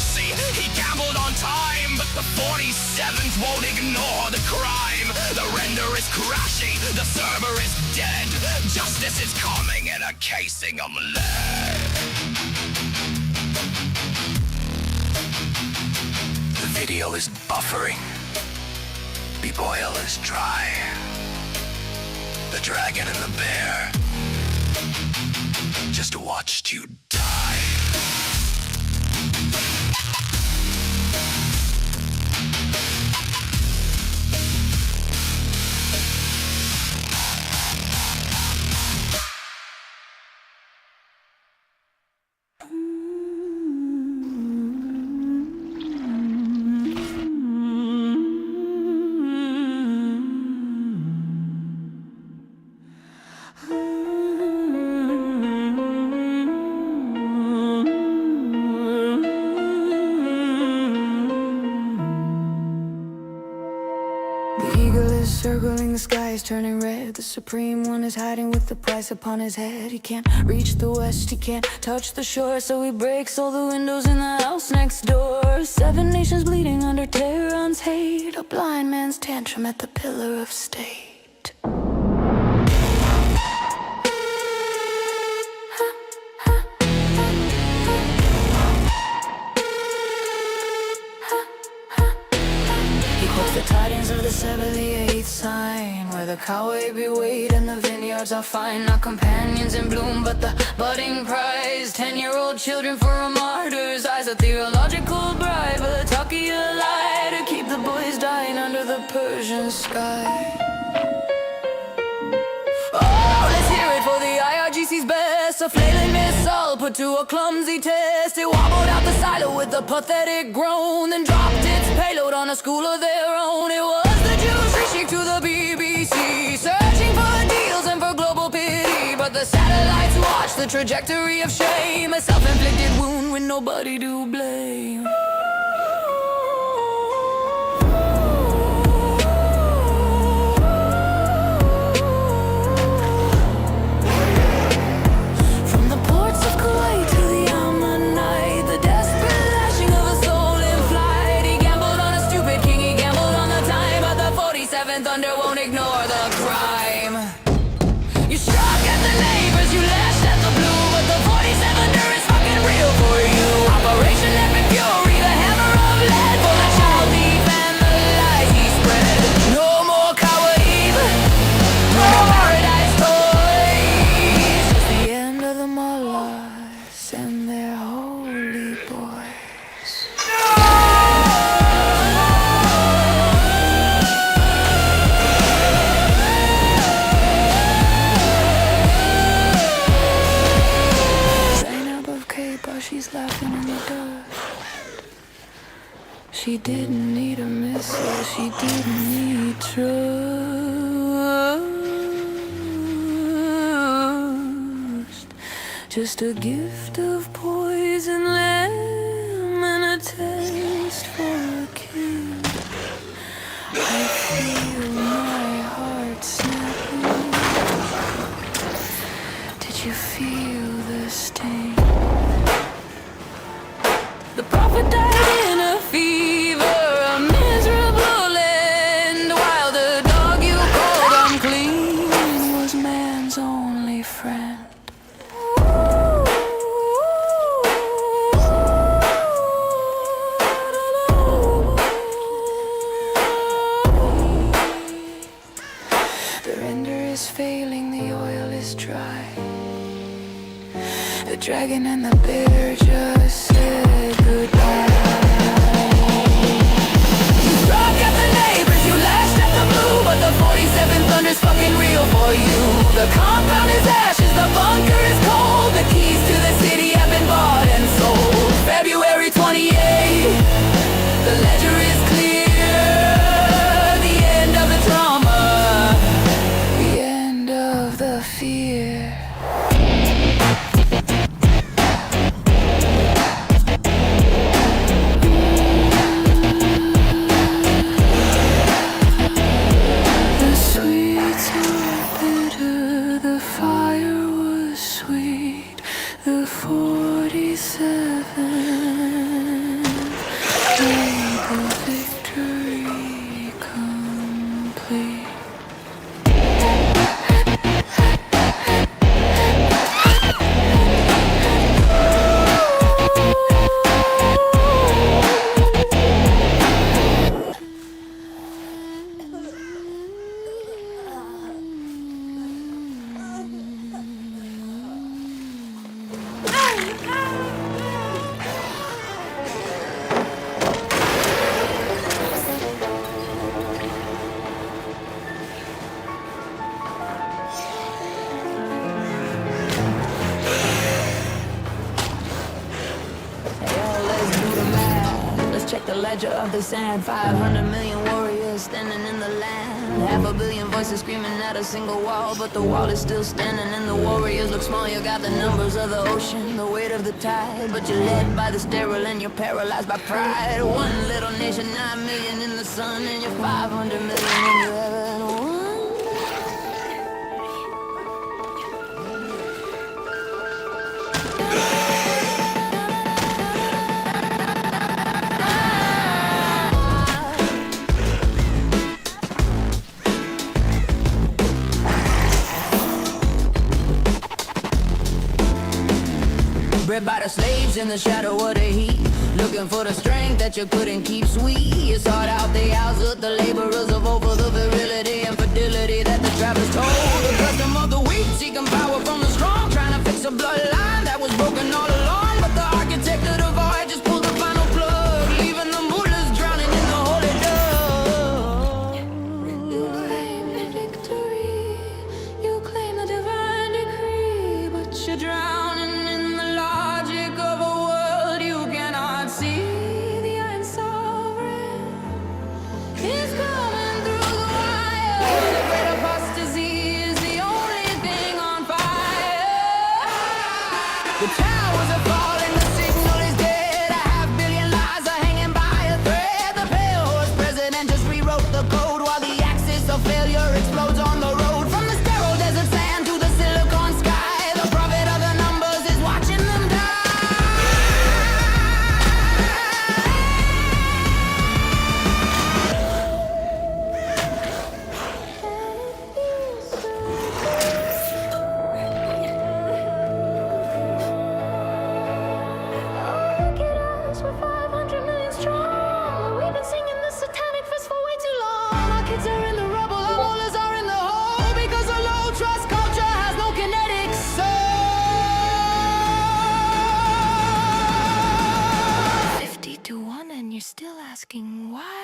mercy. He gambled on time, but the 47th won't ignore the crime. The render is crashing, the server is dead. Justice is coming in a casing of lead. The video is buffering. B-Boil is dry. The dragon and the bear just watched you die. Circling the sky is turning red. The Supreme One is hiding with the price upon his head. He can't reach the west, he can't touch the shore, so he breaks all the windows in the house next door. 7 nations bleeding under Tehran's hate. A blind man's tantrum at the pillar of state. The tidings of the 78th sign, where the cowway be weighed and the vineyards are fine. Not companions in bloom, but the budding prize. 10-year-old children for a martyr's eyes. A theological bribe, a talkie a lie, to keep the boys dying under the Persian sky. Oh, let's hear it for the IRGC's best. A flailing missile put to a clumsy test. It wobbled out the silo with a pathetic groan, then dropped its payload on a school of their own. It was the Jews reaching to the BBC, searching for deals and for global pity. But the satellites watched the trajectory of shame, a self-inflicted wound with nobody to blame. Thunder won't ignore the crime. You struck at the neighbors, you lashed at the blue, but the 47er is fucking real for you. Operation Epic Fury, the hammer of lead, for the child thief and the lies he spread. No more coward Eve, no more paradise toys. It's the end of the mullahs and their holy boys. She's laughing in the dust. She didn't need a missile, she didn't need trust. Just a gift of poison lamb and a taste for a king. I feel my heart snapping. Did you feel the sting? The prophet died in a fever, a miserable end, while the dog you called unclean was man's only friend. The render is failing, the oil is dry. The dragon and the bear just said goodbye. You struck at the neighbors, you lashed at the blue, but the 47th thunder's fucking real for you. The compound is ashes, the bunker is cold. The keys to the city have been bought and sold. February 28th, the ledger is clear. The end of the trauma, the end of the fear. The 47 Check the ledger of the sand. 500 million warriors standing in the land. 500 million voices screaming at a single wall, but the wall is still standing and the warriors look small. You got the numbers of the ocean, the weight of the tide, but you're led by the sterile and you're paralyzed by pride. One little nation, 9 million in the sun, and you're 500 million in your heaven. Bred by the slaves in the shadow of the heat, looking for the strength that you couldn't keep sweet. You sought out the hours with the laborers of over the virility and fidelity that the travelers told. The custom of the weak, seeking power from the strong, trying to fix a bloodline that was broken all along. But the architect of the void just pulled the final plug, leaving the mullahs drowning in the holy dove. You claim the victory, you claim the divine decree, but you're drowning in the logic of a world you cannot see. The Iron Sovereign is coming through the wire. The great apostasy is the only thing on fire. The towers are falling, the signal is dead. 500 million lives are hanging by a thread. The pale horse president just rewrote the code while the axis of failure explodes on the road. From the sterile desert sand to the silicon sky, the prophet of the numbers is watching them die. Look at us, we're 500 million strong. We've been singing the satanic fest for way too long. Our kids are in the rubble, our mullahs are in the hole, because a low trust culture has no kinetic soul. 50 to 1 and you're still asking why?